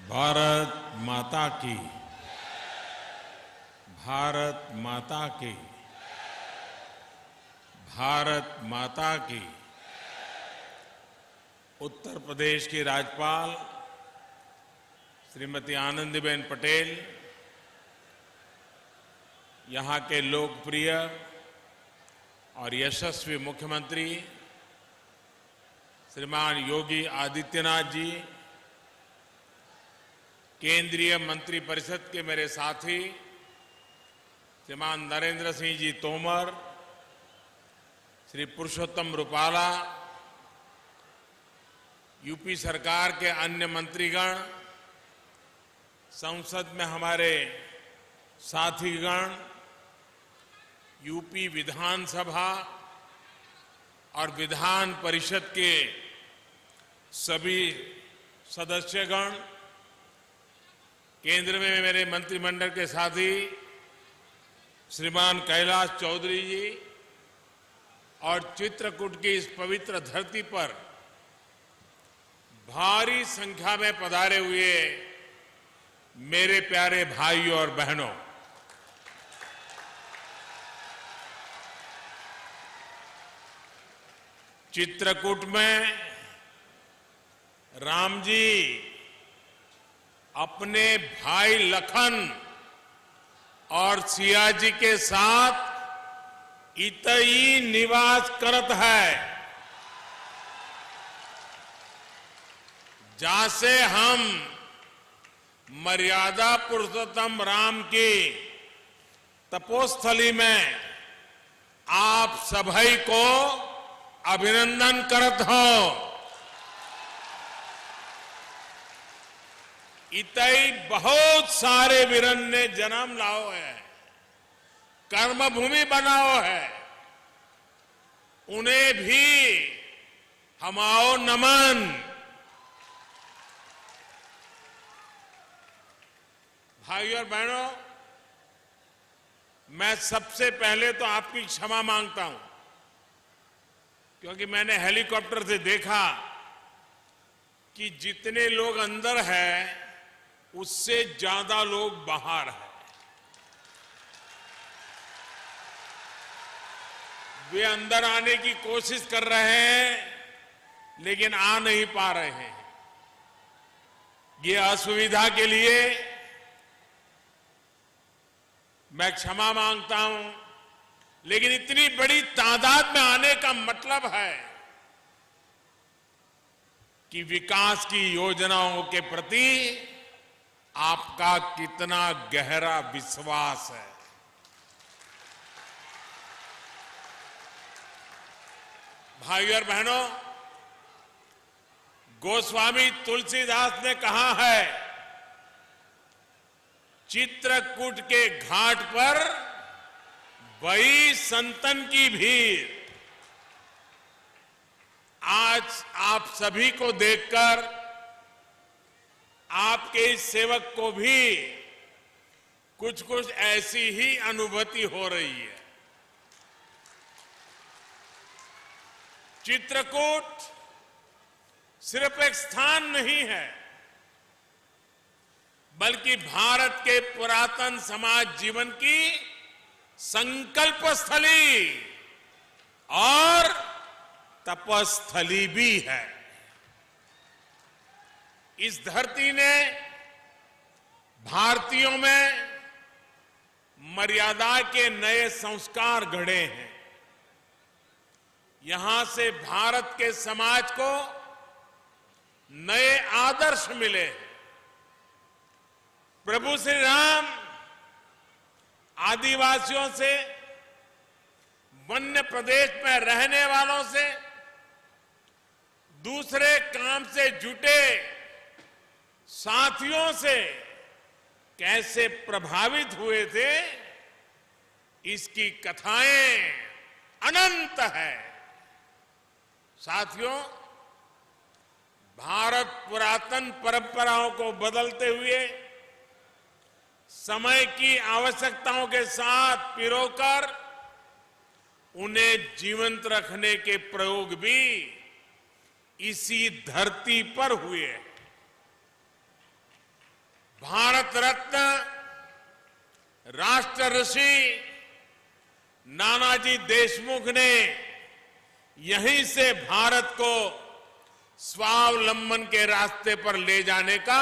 भारत माता की, भारत माता की, भारत माता की। उत्तर प्रदेश की राज्यपाल श्रीमती आनंदीबेन पटेल, यहां के लोकप्रिय और यशस्वी मुख्यमंत्री श्रीमान योगी आदित्यनाथ जी, केंद्रीय मंत्रिपरिषद के मेरे साथी श्रीमान नरेंद्र सिंह जी तोमर, श्री पुरुषोत्तम रूपाला, यूपी सरकार के अन्य मंत्रीगण, संसद में हमारे साथीगण, यूपी विधानसभा और विधान परिषद के सभी सदस्यगण, केंद्र में मेरे मंत्रिमंडल के साथी श्रीमान कैलाश चौधरी जी और चित्रकूट की इस पवित्र धरती पर भारी संख्या में पधारे हुए मेरे प्यारे भाइयों और बहनों, चित्रकूट में राम जी अपने भाई लखन और सिया जी के साथ इतई निवास करत है, जहां से हम मर्यादा पुरुषोत्तम राम की तपोस्थली में आप सभी को अभिनंदन करत हो। इतई बहुत सारे वीरन ने जन्म लाओ है, कर्मभूमि बनाओ है, उन्हें भी हमाओ नमन। भाइयों और बहनों, मैं सबसे पहले तो आपकी क्षमा मांगता हूं, क्योंकि मैंने हेलीकॉप्टर से देखा कि जितने लोग अंदर हैं उससे ज्यादा लोग बाहर हैं। वे अंदर आने की कोशिश कर रहे हैं लेकिन आ नहीं पा रहे हैं। ये असुविधा के लिए मैं क्षमा मांगता हूं, लेकिन इतनी बड़ी तादाद में आने का मतलब है कि विकास की योजनाओं के प्रति आपका कितना गहरा विश्वास है। भाइयों और बहनों, गोस्वामी तुलसीदास ने कहा है, चित्रकूट के घाट पर बड़ी संतन की भीड़। आज आप सभी को देखकर आपके इस सेवक को भी कुछ कुछ ऐसी ही अनुभूति हो रही है। चित्रकूट सिर्फ एक स्थान नहीं है, बल्कि भारत के पुरातन समाज जीवन की संकल्प स्थली और तपस्थली भी है। इस धरती ने भारतीयों में मर्यादा के नए संस्कार गढ़े हैं। यहां से भारत के समाज को नए आदर्श मिले। प्रभु श्री राम आदिवासियों से, वन्य प्रदेश में रहने वालों से, दूसरे काम से जुटे साथियों से कैसे प्रभावित हुए थे, इसकी कथाएं अनंत है। साथियों, भारत पुरातन परंपराओं को बदलते हुए समय की आवश्यकताओं के साथ पिरोकर उन्हें जीवंत रखने के प्रयोग भी इसी धरती पर हुए। भारत रत्न राष्ट्र ऋषि नानाजी देशमुख ने यहीं से भारत को स्वावलंबन के रास्ते पर ले जाने का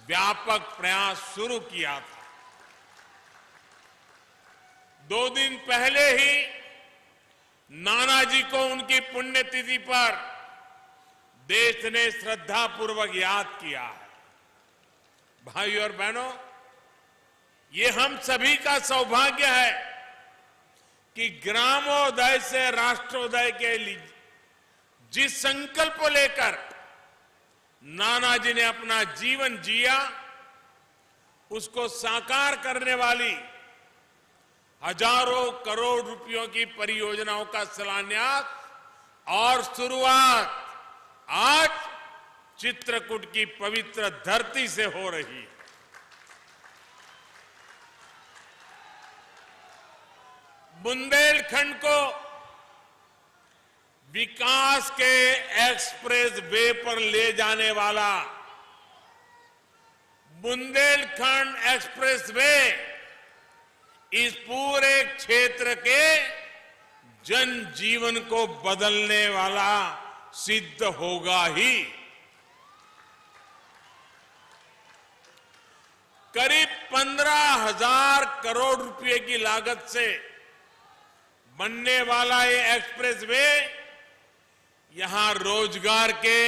व्यापक प्रयास शुरू किया था। 2 दिन पहले ही नानाजी को उनकी पुण्यतिथि पर देश ने श्रद्धापूर्वक याद किया है। भाइयों और बहनों, ये हम सभी का सौभाग्य है कि ग्रामोदय से राष्ट्रोदय के लिए जिस संकल्प को लेकर नानाजी ने अपना जीवन जिया, उसको साकार करने वाली हजारों करोड़ रुपयों की परियोजनाओं का शिलान्यास और शुरुआत आज चित्रकूट की पवित्र धरती से हो रही है। बुंदेलखंड को विकास के एक्सप्रेस वे पर ले जाने वाला बुंदेलखंड एक्सप्रेस वे इस पूरे क्षेत्र के जनजीवन को बदलने वाला सिद्ध होगा ही। करीब 15,000 करोड़ रुपए की लागत से बनने वाला ये एक्सप्रेस वे यहां रोजगार के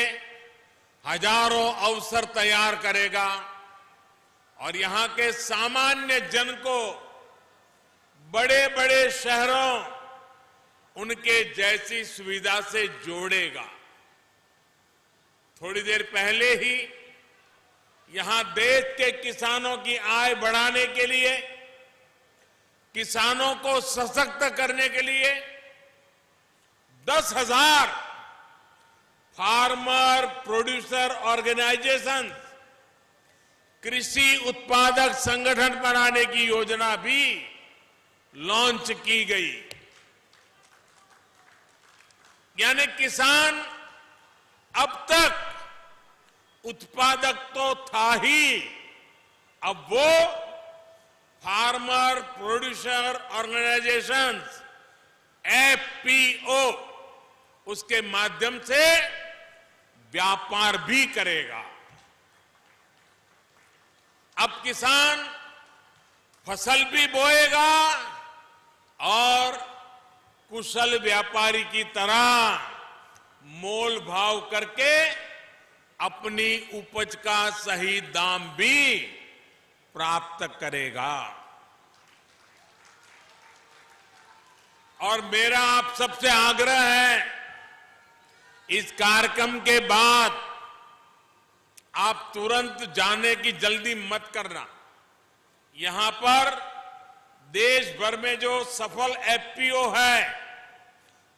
हजारों अवसर तैयार करेगा और यहां के सामान्य जन को बड़े बड़े शहरों उनके जैसी सुविधा से जोड़ेगा। थोड़ी देर पहले ही यहां देश के किसानों की आय बढ़ाने के लिए, किसानों को सशक्त करने के लिए 10,000 फार्मर प्रोड्यूसर ऑर्गेनाइजेशन, कृषि उत्पादक संगठन बनाने की योजना भी लॉन्च की गई। यानी किसान अब तक उत्पादक तो था ही, अब वो फार्मर प्रोड्यूसर ऑर्गेनाइजेशंस FPO उसके माध्यम से व्यापार भी करेगा। अब किसान फसल भी बोएगा और कुशल व्यापारी की तरह मोल भाव करके अपनी उपज का सही दाम भी प्राप्त करेगा। और मेरा आप सबसे आग्रह है, इस कार्यक्रम के बाद आप तुरंत जाने की जल्दी मत करना। यहां पर देश भर में जो सफल FPO है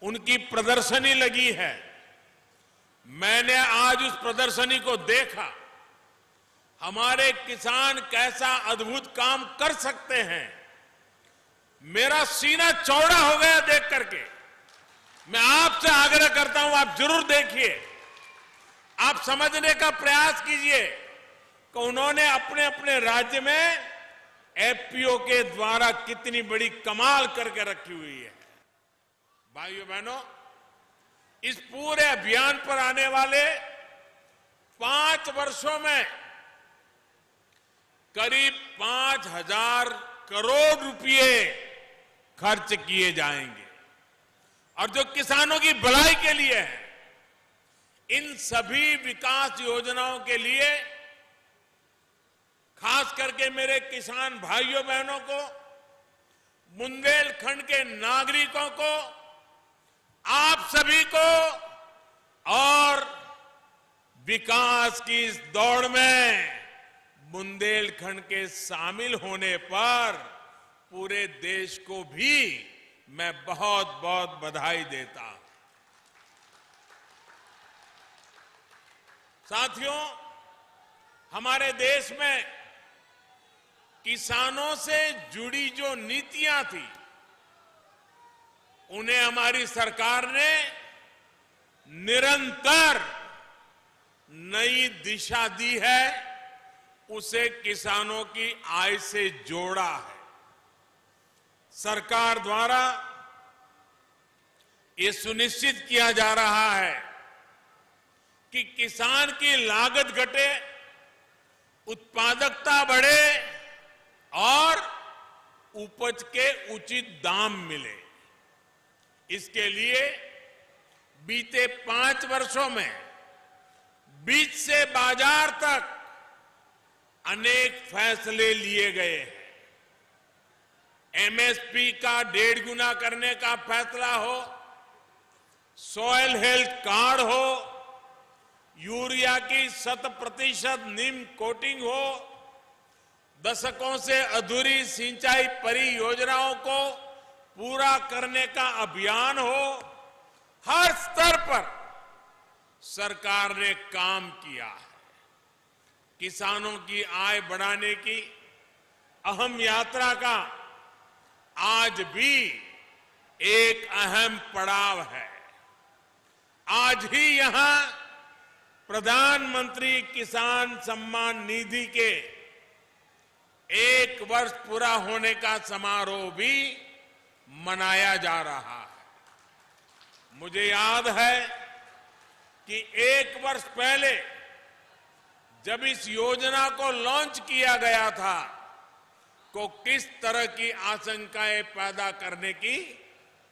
उनकी प्रदर्शनी लगी है। मैंने आज उस प्रदर्शनी को देखा। हमारे किसान कैसा अद्भुत काम कर सकते हैं, मेरा सीना चौड़ा हो गया देख करके। मैं आपसे आग्रह करता हूं, आप जरूर देखिए, आप समझने का प्रयास कीजिए कि उन्होंने अपने अपने राज्य में FPO के द्वारा कितनी बड़ी कमाल करके रखी हुई है। भाइयों बहनों, इस पूरे अभियान पर आने वाले 5 वर्षों में करीब 5,000 करोड़ रुपए खर्च किए जाएंगे और जो किसानों की भलाई के लिए है, इन सभी विकास योजनाओं के लिए खास करके मेरे किसान भाइयों बहनों को, बुंदेलखंड के नागरिकों को, आप सभी को और विकास की इस दौड़ में बुंदेलखंड के शामिल होने पर पूरे देश को भी मैं बहुत बहुत बधाई देता हूं। साथियों, हमारे देश में किसानों से जुड़ी जो नीतियां थी, उन्हें हमारी सरकार ने निरंतर नई दिशा दी है, उसे किसानों की आय से जोड़ा है। सरकार द्वारा ये सुनिश्चित किया जा रहा है कि किसान की लागत घटे, उत्पादकता बढ़े और उपज के उचित दाम मिले। इसके लिए बीते 5 वर्षों में बीज से बाजार तक अनेक फैसले लिए गए हैं। एमएसपी का 1.5 गुना करने का फैसला हो, सॉइल हेल्थ कार्ड हो, यूरिया की 100% नीम कोटिंग हो, दशकों से अधूरी सिंचाई परियोजनाओं को पूरा करने का अभियान हो, हर स्तर पर सरकार ने काम किया है। किसानों की आय बढ़ाने की अहम यात्रा का आज भी एक अहम पड़ाव है। आज ही यहां प्रधानमंत्री किसान सम्मान निधि के 1 वर्ष पूरा होने का समारोह भी मनाया जा रहा है। मुझे याद है कि 1 वर्ष पहले जब इस योजना को लॉन्च किया गया था को किस तरह की आशंकाएं पैदा करने की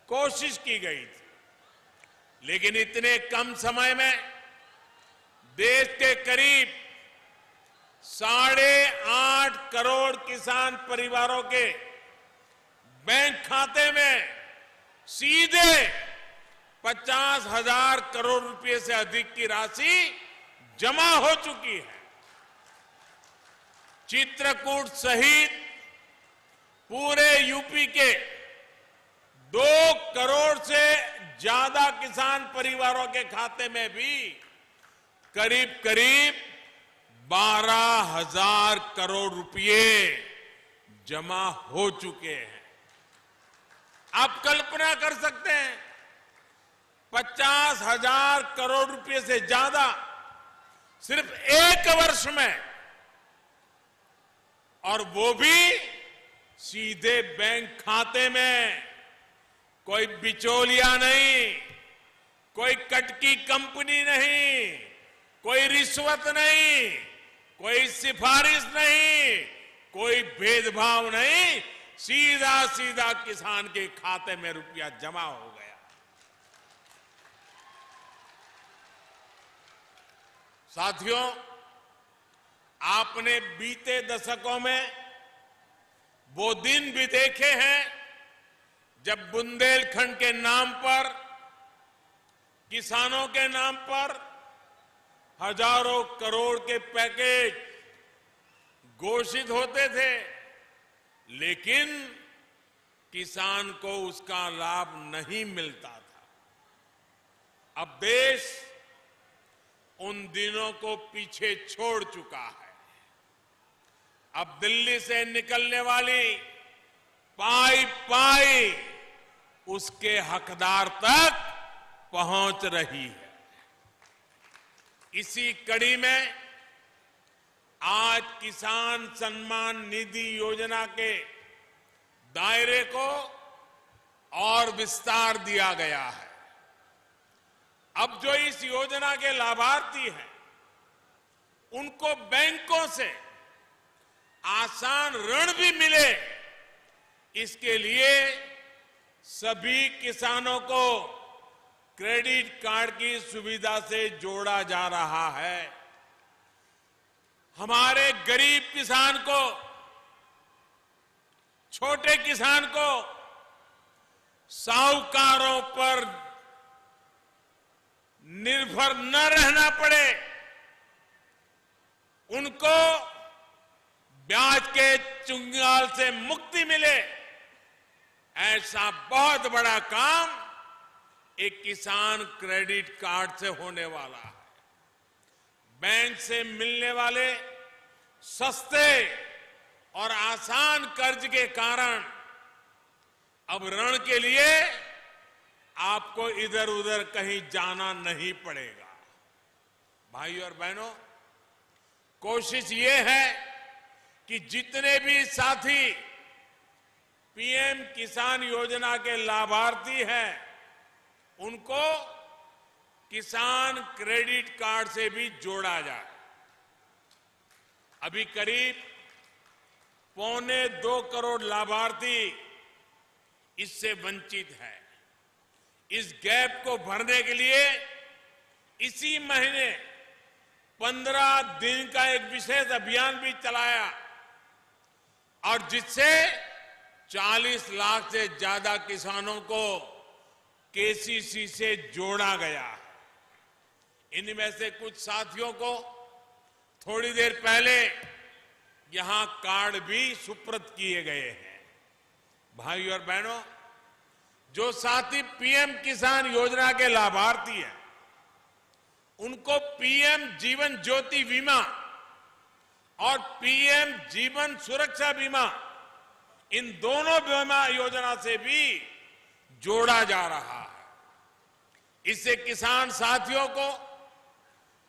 कोशिश की गई थी, लेकिन इतने कम समय में देश के करीब 8.5 करोड़ किसान परिवारों के बैंक खाते में सीधे 50,000 करोड़ रुपए से अधिक की राशि जमा हो चुकी है। चित्रकूट सहित पूरे यूपी के 2 करोड़ से ज्यादा किसान परिवारों के खाते में भी करीब करीब 12,000 करोड़ रुपए जमा हो चुके हैं। आप कल्पना कर सकते हैं, 50,000 करोड़ रुपए से ज्यादा सिर्फ 1 वर्ष में, और वो भी सीधे बैंक खाते में। कोई बिचौलिया नहीं, कोई कटकी कंपनी नहीं, कोई रिश्वत नहीं, कोई सिफारिश नहीं, कोई भेदभाव नहीं, सीधा सीधा किसान के खाते में रुपया जमा हो गया। साथियों, आपने बीते दशकों में वो दिन भी देखे हैं जब बुंदेलखंड के नाम पर, किसानों के नाम पर हजारों करोड़ के पैकेज घोषित होते थे, लेकिन किसान को उसका लाभ नहीं मिलता था। अब देश उन दिनों को पीछे छोड़ चुका है। अब दिल्ली से निकलने वाली पाई पाई उसके हकदार तक पहुंच रही है। इसी कड़ी में आज किसान सम्मान निधि योजना के दायरे को और विस्तार दिया गया है। अब जो इस योजना के लाभार्थी हैं, उनको बैंकों से आसान ऋण भी मिले, इसके लिए सभी किसानों को क्रेडिट कार्ड की सुविधा से जोड़ा जा रहा है। हमारे गरीब किसान को, छोटे किसान को साहूकारों पर निर्भर न रहना पड़े, उनको ब्याज के चुंगाल से मुक्ति मिले, ऐसा बहुत बड़ा काम एक किसान क्रेडिट कार्ड से होने वाला है। बैंक से मिलने वाले सस्ते और आसान कर्ज के कारण अब ऋण के लिए आपको इधर उधर कहीं जाना नहीं पड़ेगा। भाइयों और बहनों, कोशिश ये है कि जितने भी साथी पीएम किसान योजना के लाभार्थी हैं, उनको किसान क्रेडिट कार्ड से भी जोड़ा जाए। अभी करीब 1.25 करोड़ लाभार्थी इससे वंचित है। इस गैप को भरने के लिए इसी महीने 15 दिन का एक विशेष अभियान भी चलाया और जिससे 40 लाख से ज्यादा किसानों को केसीसी से जोड़ा गया। इनमें से कुछ साथियों को थोड़ी देर पहले यहां कार्ड भी सुपुर्द किए गए हैं। भाइयों और बहनों, जो साथी पीएम किसान योजना के लाभार्थी हैं, उनको पीएम जीवन ज्योति बीमा और पीएम जीवन सुरक्षा बीमा, इन दोनों बीमा योजना से भी जोड़ा जा रहा है। इससे किसान साथियों को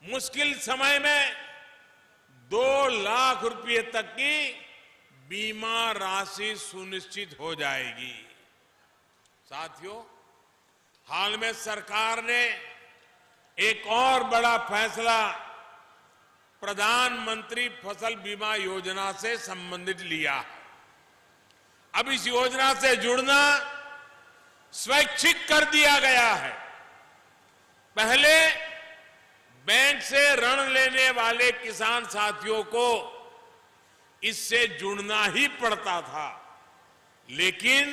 मुश्किल समय में 2 लाख रुपए तक की बीमा राशि सुनिश्चित हो जाएगी। साथियों, हाल में सरकार ने एक और बड़ा फैसला प्रधानमंत्री फसल बीमा योजना से संबंधित लिया है। अब इस योजना से जुड़ना स्वैच्छिक कर दिया गया है। पहले बैंक से ऋण लेने वाले किसान साथियों को इससे जुड़ना ही पड़ता था, लेकिन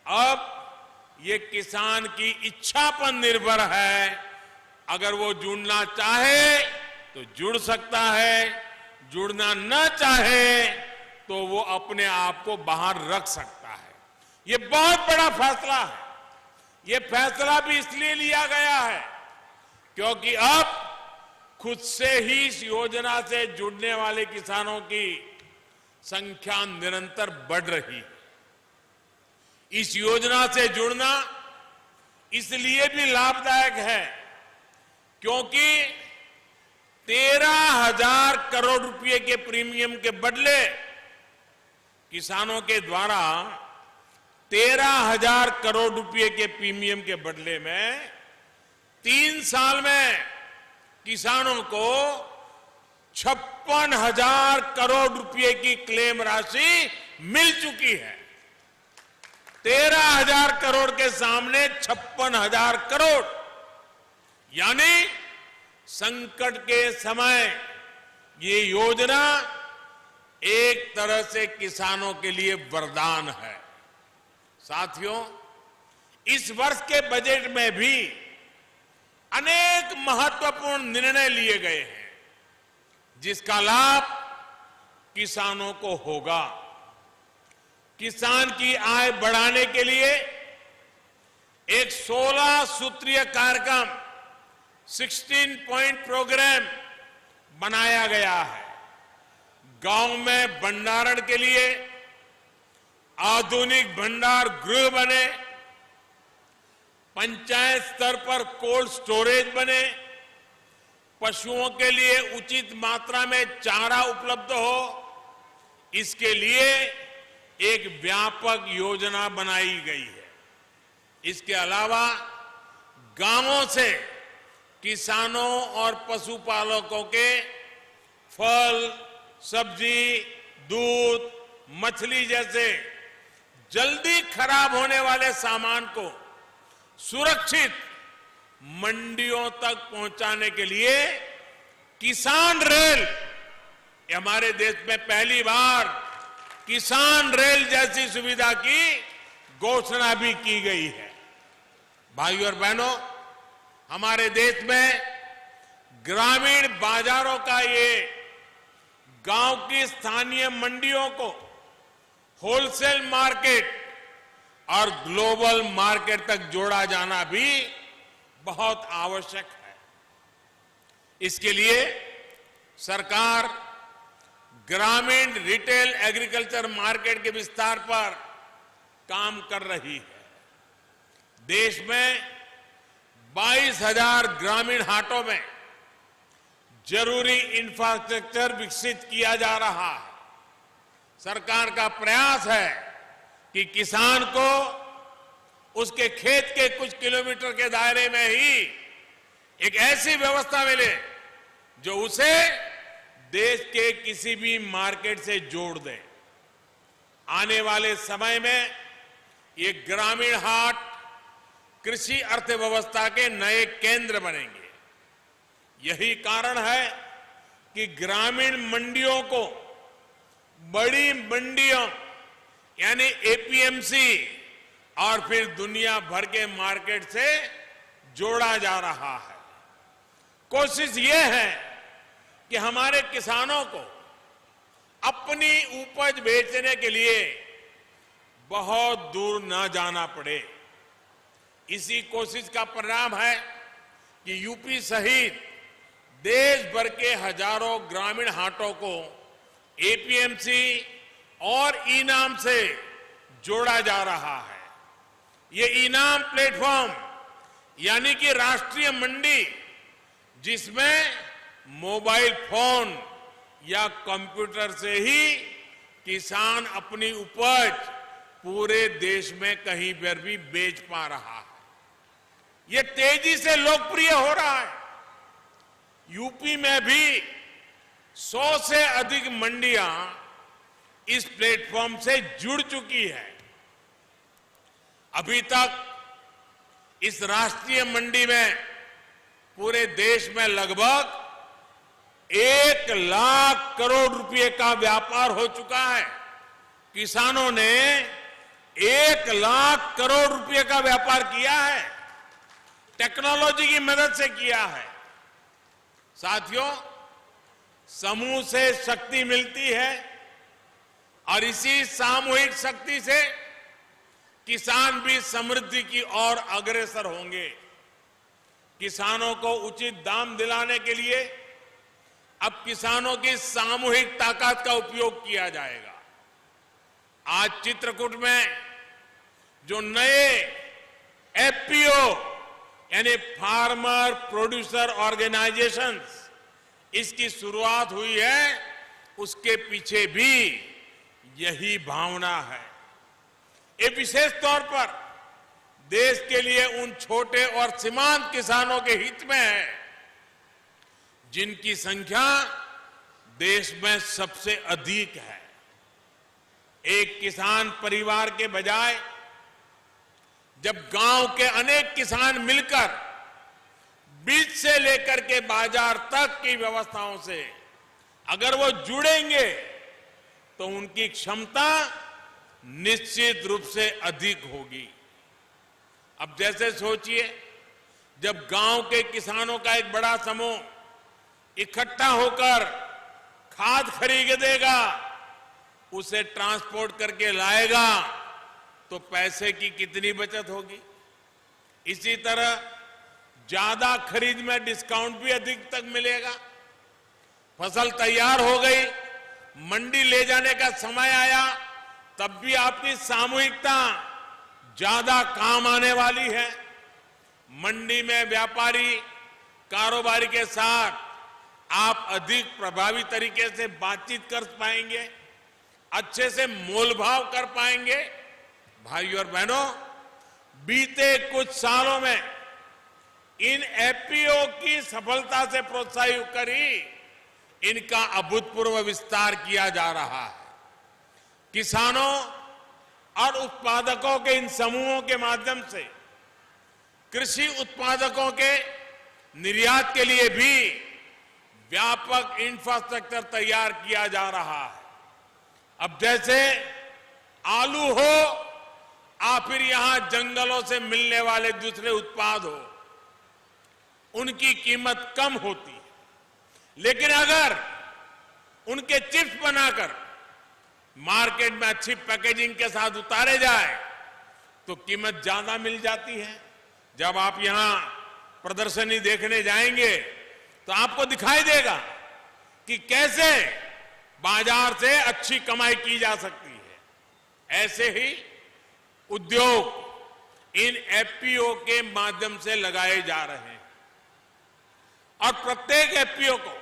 अब ये किसान की इच्छा पर निर्भर है। अगर वो जुड़ना चाहे तो जुड़ सकता है, जुड़ना न चाहे तो वो अपने आप को बाहर रख सकता है। ये बहुत बड़ा फैसला है। ये फैसला भी इसलिए लिया गया है क्योंकि अब खुद से ही इस योजना से जुड़ने वाले किसानों की संख्या निरंतर बढ़ रही है। इस योजना से जुड़ना इसलिए भी लाभदायक है क्योंकि 13,000 करोड़ रुपए के प्रीमियम के बदले किसानों के द्वारा 13,000 करोड़ रुपए के प्रीमियम के बदले में 3 साल में किसानों को 56,000 करोड़ रुपए की क्लेम राशि मिल चुकी है। 13,000 करोड़ के सामने 56,000 करोड़, यानी संकट के समय ये योजना एक तरह से किसानों के लिए वरदान है। साथियों, इस वर्ष के बजट में भी अनेक महत्वपूर्ण निर्णय लिए गए हैं जिसका लाभ किसानों को होगा। किसान की आय बढ़ाने के लिए एक 16 सूत्रीय कार्यक्रम 16 पॉइंट प्रोग्राम बनाया गया है। गांव में भंडारण के लिए आधुनिक भंडार गृह बने, पंचायत स्तर पर कोल्ड स्टोरेज बने, पशुओं के लिए उचित मात्रा में चारा उपलब्ध हो, इसके लिए एक व्यापक योजना बनाई गई है। इसके अलावा गांवों से किसानों और पशुपालकों के फल, सब्जी, दूध, मछली जैसे जल्दी खराब होने वाले सामान को सुरक्षित मंडियों तक पहुंचाने के लिए किसान रेल, हमारे देश में पहली बार किसान रेल जैसी सुविधा की घोषणा भी की गई है। भाइयों और बहनों, हमारे देश में ग्रामीण बाजारों का ये गांव की स्थानीय मंडियों को होलसेल मार्केट और ग्लोबल मार्केट तक जोड़ा जाना भी बहुत आवश्यक है। इसके लिए सरकार ग्रामीण रिटेल एग्रीकल्चर मार्केट के विस्तार पर काम कर रही है। देश में 22,000 ग्रामीण हाटों में जरूरी इंफ्रास्ट्रक्चर विकसित किया जा रहा है। सरकार का प्रयास है कि किसान को उसके खेत के कुछ किलोमीटर के दायरे में ही एक ऐसी व्यवस्था मिले जो उसे देश के किसी भी मार्केट से जोड़ दे। आने वाले समय में ये ग्रामीण हाट कृषि अर्थव्यवस्था के नए केंद्र बनेंगे। यही कारण है कि ग्रामीण मंडियों को बड़ी मंडियों यानी एपीएमसी और फिर दुनिया भर के मार्केट से जोड़ा जा रहा है। कोशिश ये है कि हमारे किसानों को अपनी उपज बेचने के लिए बहुत दूर न जाना पड़े। इसी कोशिश का परिणाम है कि यूपी सहित देश भर के हजारों ग्रामीण हाटों को एपीएमसी और ई-नाम से जोड़ा जा रहा है। ये ई-नाम प्लेटफॉर्म यानी कि राष्ट्रीय मंडी, जिसमें मोबाइल फोन या कंप्यूटर से ही किसान अपनी उपज पूरे देश में कहीं पर भी बेच पा रहा है। ये तेजी से लोकप्रिय हो रहा है। यूपी में भी 100 से अधिक मंडियां इस प्लेटफॉर्म से जुड़ चुकी है। अभी तक इस राष्ट्रीय मंडी में पूरे देश में लगभग 1 लाख करोड़ रुपए का व्यापार हो चुका है। किसानों ने 1 लाख करोड़ रुपए का व्यापार किया है, टेक्नोलॉजी की मदद से किया है। साथियों, समूह से शक्ति मिलती है और इसी सामूहिक शक्ति से किसान भी समृद्धि की ओर अग्रसर होंगे। किसानों को उचित दाम दिलाने के लिए अब किसानों की सामूहिक ताकत का उपयोग किया जाएगा। आज चित्रकूट में जो नए एफपीओ यानी फार्मर प्रोड्यूसर ऑर्गेनाइजेशंस इसकी शुरुआत हुई है, उसके पीछे भी यही भावना है। ये विशेष तौर पर देश के लिए उन छोटे और सीमांत किसानों के हित में है जिनकी संख्या देश में सबसे अधिक है। एक किसान परिवार के बजाय जब गांव के अनेक किसान मिलकर बीज से लेकर के बाजार तक की व्यवस्थाओं से अगर वो जुड़ेंगे तो उनकी क्षमता निश्चित रूप से अधिक होगी। अब जैसे सोचिए, जब गांव के किसानों का एक बड़ा समूह इकट्ठा होकर खाद खरीदेगा, उसे ट्रांसपोर्ट करके लाएगा, तो पैसे की कितनी बचत होगी। इसी तरह ज्यादा खरीद में डिस्काउंट भी अधिक तक मिलेगा। फसल तैयार हो गई, मंडी ले जाने का समय आया, तब भी आपकी सामूहिकता ज्यादा काम आने वाली है। मंडी में व्यापारी कारोबारी के साथ आप अधिक प्रभावी तरीके से बातचीत कर पाएंगे, अच्छे से मोलभाव कर पाएंगे। भाइयों और बहनों, बीते कुछ सालों में इन एफपीओ की सफलता से प्रोत्साहित कर ही इनका अभूतपूर्व विस्तार किया जा रहा है। किसानों और उत्पादकों के इन समूहों के माध्यम से कृषि उत्पादकों के निर्यात के लिए भी व्यापक इंफ्रास्ट्रक्चर तैयार किया जा रहा है। अब जैसे आलू हो या फिर यहां जंगलों से मिलने वाले दूसरे उत्पाद हो, उनकी कीमत कम होती है, लेकिन अगर उनके चिप्स बनाकर मार्केट में अच्छी पैकेजिंग के साथ उतारे जाए तो कीमत ज्यादा मिल जाती है। जब आप यहां प्रदर्शनी देखने जाएंगे तो आपको दिखाई देगा कि कैसे बाजार से अच्छी कमाई की जा सकती है। ऐसे ही उद्योग इन एफपीओ के माध्यम से लगाए जा रहे हैं और प्रत्येक एफपीओ को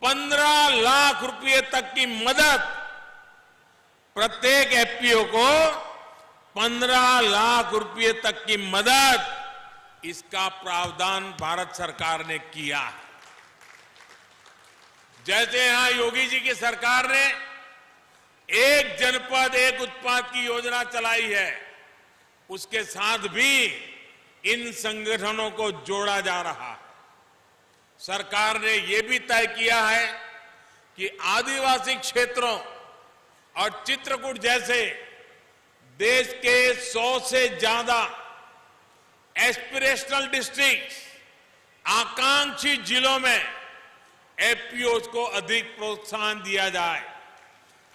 15 लाख रुपए तक की मदद प्रत्येक एफपीओ को 15 लाख रुपए तक की मदद, इसका प्रावधान भारत सरकार ने किया है। जैसे यहां योगी जी की सरकार ने एक जनपद एक उत्पाद की योजना चलाई है, उसके साथ भी इन संगठनों को जोड़ा जा रहा है। सरकार ने यह भी तय किया है कि आदिवासी क्षेत्रों और चित्रकूट जैसे देश के 100 से ज्यादा एस्पिरेशनल डिस्ट्रिक्ट, आकांक्षी जिलों में एफपीओ को अधिक प्रोत्साहन दिया जाए।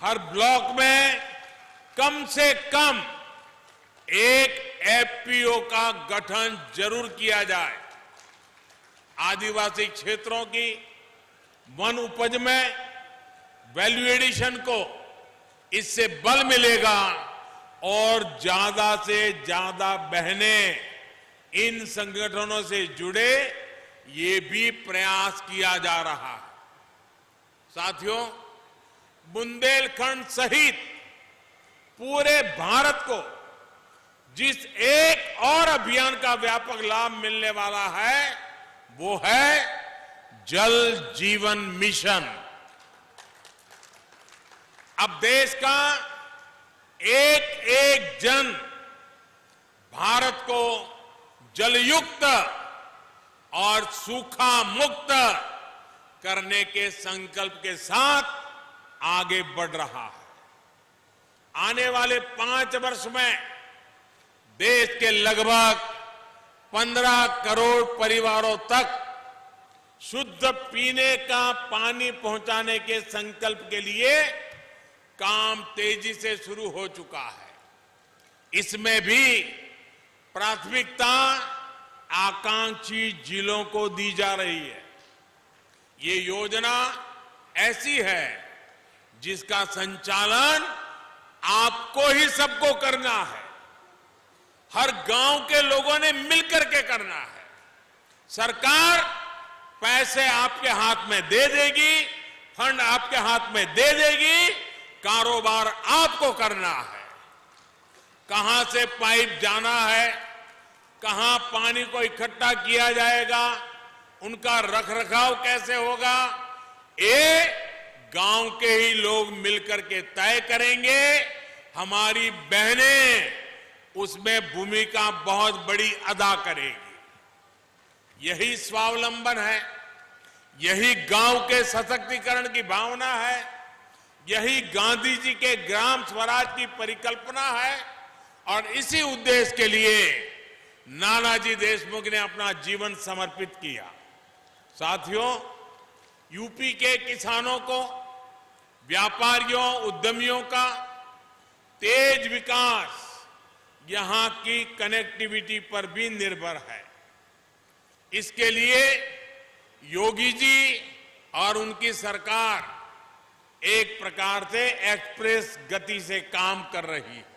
हर ब्लॉक में कम से कम एक एफपीओ का गठन जरूर किया जाए। आदिवासी क्षेत्रों की वन उपज में वैल्यू एडिशन को इससे बल मिलेगा और ज्यादा से ज्यादा बहनें इन संगठनों से जुड़े, ये भी प्रयास किया जा रहा है। साथियों, बुंदेलखंड सहित पूरे भारत को जिस एक और अभियान का व्यापक लाभ मिलने वाला है, वो है जल जीवन मिशन। अब देश का एक एक जन भारत को जलयुक्त और सूखा मुक्त करने के संकल्प के साथ आगे बढ़ रहा है। आने वाले 5 वर्ष में देश के लगभग 15 करोड़ परिवारों तक शुद्ध पीने का पानी पहुंचाने के संकल्प के लिए काम तेजी से शुरू हो चुका है। इसमें भी प्राथमिकता आकांक्षी जिलों को दी जा रही है। ये योजना ऐसी है जिसका संचालन आपको ही सबको करना है। हर गांव के लोगों ने मिलकर के करना है। सरकार पैसे आपके हाथ में दे देगी, फंड आपके हाथ में दे देगी, कारोबार आपको करना है। कहां से पाइप जाना है, कहां पानी को इकट्ठा किया जाएगा, उनका रखरखाव कैसे होगा, ये गांव के ही लोग मिलकर के तय करेंगे। हमारी बहनें उसमें भूमिका बहुत बड़ी अदा करेगी। यही स्वावलंबन है, यही गांव के सशक्तिकरण की भावना है, यही गांधी जी के ग्राम स्वराज की परिकल्पना है। और इसी उद्देश्य के लिए नानाजी देशमुख ने अपना जीवन समर्पित किया। साथियों, यूपी के किसानों को, व्यापारियों, उद्यमियों का तेज विकास यहां की कनेक्टिविटी पर भी निर्भर है। इसके लिए योगी जी और उनकी सरकार एक प्रकार से एक्सप्रेस गति से काम कर रही है।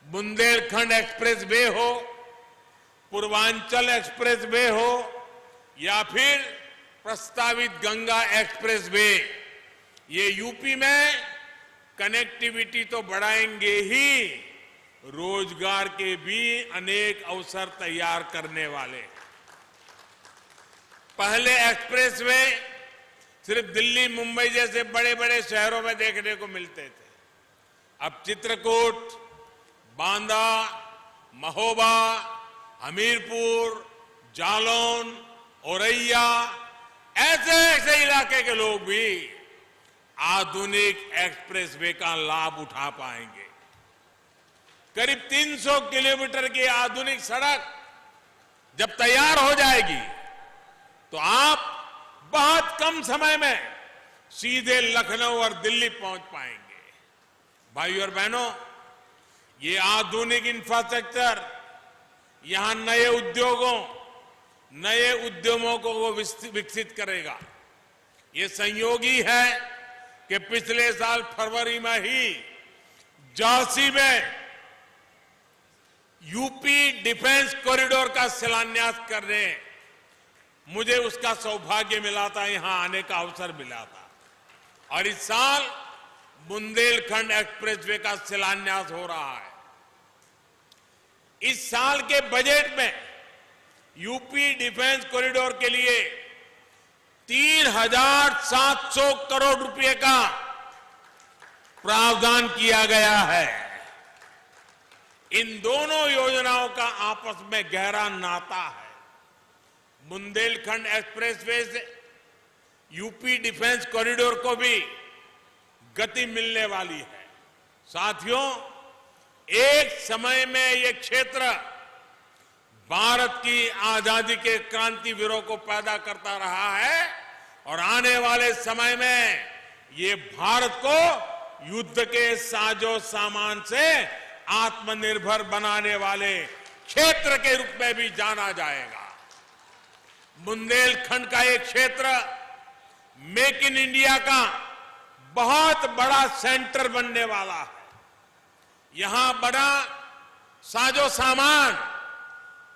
बुंदेलखंड एक्सप्रेस वे हो, पूर्वांचल एक्सप्रेस वे हो या फिर प्रस्तावित गंगा एक्सप्रेस वे, ये यूपी में कनेक्टिविटी तो बढ़ाएंगे ही, रोजगार के भी अनेक अवसर तैयार करने वाले। पहले एक्सप्रेस वे सिर्फ दिल्ली, मुंबई जैसे बड़े बड़े शहरों में देखने को मिलते थे। अब चित्रकूट, बांदा, महोबा, हमीरपुर, जालौन, औरैया, ऐसे ऐसे इलाके के लोग भी आधुनिक एक्सप्रेस वे का लाभ उठा पाएंगे। करीब 300 किलोमीटर की आधुनिक सड़क जब तैयार हो जाएगी तो आप बहुत कम समय में सीधे लखनऊ और दिल्ली पहुंच पाएंगे। भाइयों और बहनों, ये आधुनिक इंफ्रास्ट्रक्चर यहां नए उद्योगों, नए उद्यमों को वो विकसित करेगा। ये संयोगी है कि पिछले साल फरवरी में ही झांसी में यूपी डिफेंस कॉरिडोर का शिलान्यास करने मुझे उसका सौभाग्य मिला था, यहां आने का अवसर मिला था। और इस साल बुंदेलखंड एक्सप्रेसवे का शिलान्यास हो रहा है। इस साल के बजट में यूपी डिफेंस कॉरिडोर के लिए 3,700 करोड़ रुपए का प्रावधान किया गया है। इन दोनों योजनाओं का आपस में गहरा नाता है। बुंदेलखंड एक्सप्रेसवे से यूपी डिफेंस कॉरिडोर को भी गति मिलने वाली है। साथियों, एक समय में ये क्षेत्र भारत की आजादी के क्रांतिवीरों को पैदा करता रहा है और आने वाले समय में ये भारत को युद्ध के साजो सामान से आत्मनिर्भर बनाने वाले क्षेत्र के रूप में भी जाना जाएगा। बुंदेलखंड का एक क्षेत्र मेक इन इंडिया का बहुत बड़ा सेंटर बनने वाला है। यहां बड़ा साजो सामान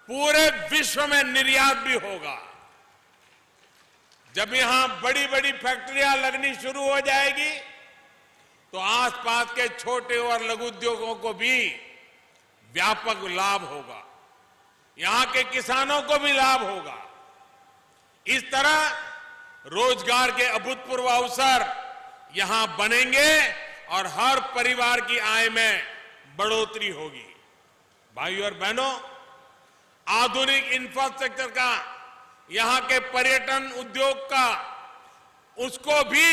पूरे विश्व में निर्यात भी होगा। जब यहां बड़ी बड़ी फैक्ट्रियां लगनी शुरू हो जाएगी तो आसपास के छोटे और लघु उद्योगों को भी व्यापक लाभ होगा। यहां के किसानों को भी लाभ होगा। इस तरह रोजगार के अभूतपूर्व अवसर यहां बनेंगे और हर परिवार की आय में बढ़ोतरी होगी। भाइयों और बहनों, आधुनिक इंफ्रास्ट्रक्चर का, यहां के पर्यटन उद्योग का, उसको भी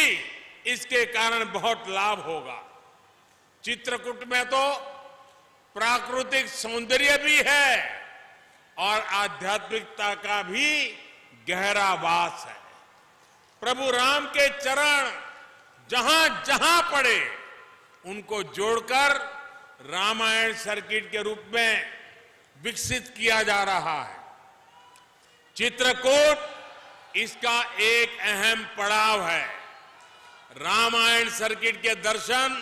इसके कारण बहुत लाभ होगा। चित्रकूट में तो प्राकृतिक सौंदर्य भी है और आध्यात्मिकता का भी गहरा वास है। प्रभु राम के चरण जहां जहां पड़े उनको जोड़कर रामायण सर्किट के रूप में विकसित किया जा रहा है। चित्रकूट इसका एक अहम पड़ाव है। रामायण सर्किट के दर्शन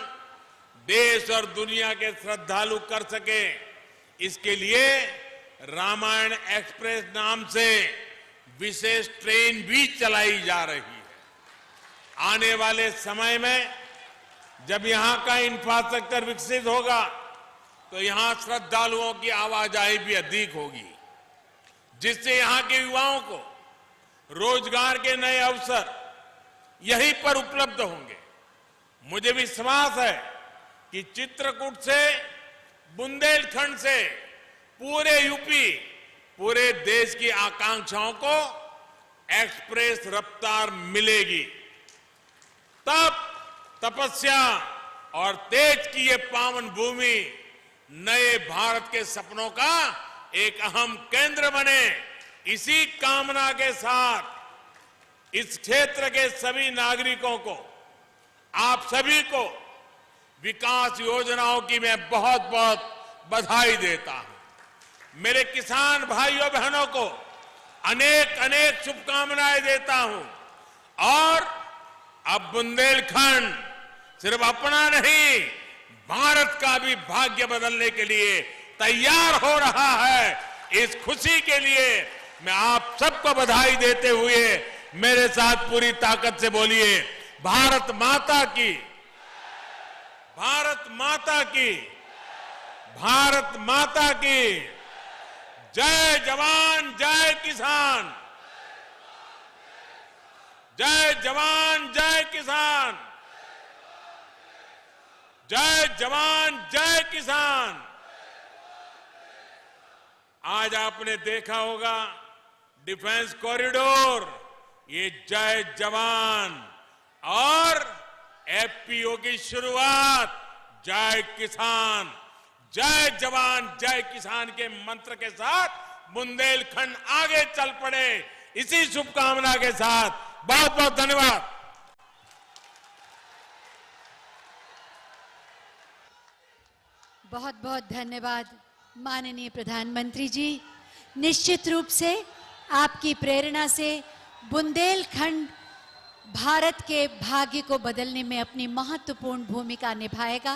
देश और दुनिया के श्रद्धालु कर सके, इसके लिए रामायण एक्सप्रेस नाम से विशेष ट्रेन भी चलाई जा रही है। आने वाले समय में जब यहां का इंफ्रास्ट्रक्चर विकसित होगा तो यहां श्रद्धालुओं की आवाजाही भी अधिक होगी, जिससे यहां के युवाओं को रोजगार के नए अवसर यहीं पर उपलब्ध होंगे। मुझे विश्वास है कि चित्रकूट से, बुंदेलखंड से पूरे यूपी, पूरे देश की आकांक्षाओं को एक्सप्रेस रफ्तार मिलेगी। तब तपस्या और तेज की ये पावन भूमि नए भारत के सपनों का एक अहम केंद्र बने। इसी कामना के साथ इस क्षेत्र के सभी नागरिकों को, आप सभी को विकास योजनाओं की मैं बहुत बहुत बधाई देता हूं। मेरे किसान भाइयों बहनों को अनेक अनेक शुभकामनाएं देता हूं। और अब बुंदेलखंड सिर्फ अपना नहीं, भारत का भी भाग्य बदलने के लिए तैयार हो रहा है। इस खुशी के लिए मैं आप सबको बधाई देते हुए मेरे साथ पूरी ताकत से बोलिए, भारत माता की, भारत माता की, भारत माता की जय जवान जय किसान, जय जवान जय किसान, जय जवान जय किसान। आज आपने देखा होगा डिफेंस कॉरिडोर, ये जय जवान और एफपीओ की शुरुआत जय किसान, जय जवान जय किसान के मंत्र के साथ बुंदेलखंड आगे चल पड़े। इसी शुभकामना के साथ बहुत बहुत धन्यवाद। बहुत बहुत धन्यवाद माननीय प्रधानमंत्री जी। निश्चित रूप से आपकी प्रेरणा से बुंदेलखंड भारत के भाग्य को बदलने में अपनी महत्वपूर्ण भूमिका निभाएगा।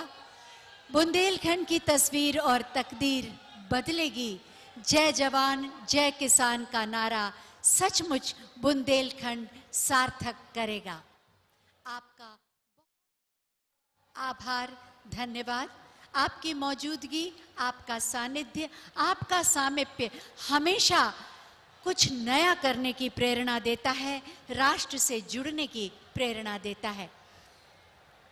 बुंदेलखंड की तस्वीर और तकदीर बदलेगी। जय जवान जय किसान का नारा सचमुच बुंदेलखंड सार्थक करेगा। आपका आभार, धन्यवाद। आपकी मौजूदगी, आपका सानिध्य, आपका सामीप्य हमेशा कुछ नया करने की प्रेरणा देता है, राष्ट्र से जुड़ने की प्रेरणा देता है।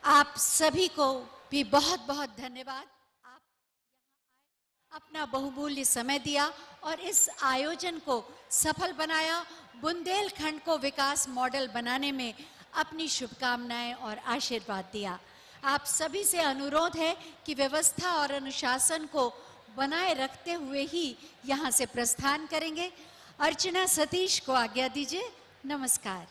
आप सभी को भी बहुत बहुत धन्यवाद। आप यहाँ आए, अपना बहुमूल्य समय दिया और इस आयोजन को सफल बनाया, बुंदेलखंड को विकास मॉडल बनाने में अपनी शुभकामनाएं और आशीर्वाद दिया। आप सभी से अनुरोध है कि व्यवस्था और अनुशासन को बनाए रखते हुए ही यहाँ से प्रस्थान करेंगे। अर्चना सतीश को आज्ञा दीजिए। नमस्कार।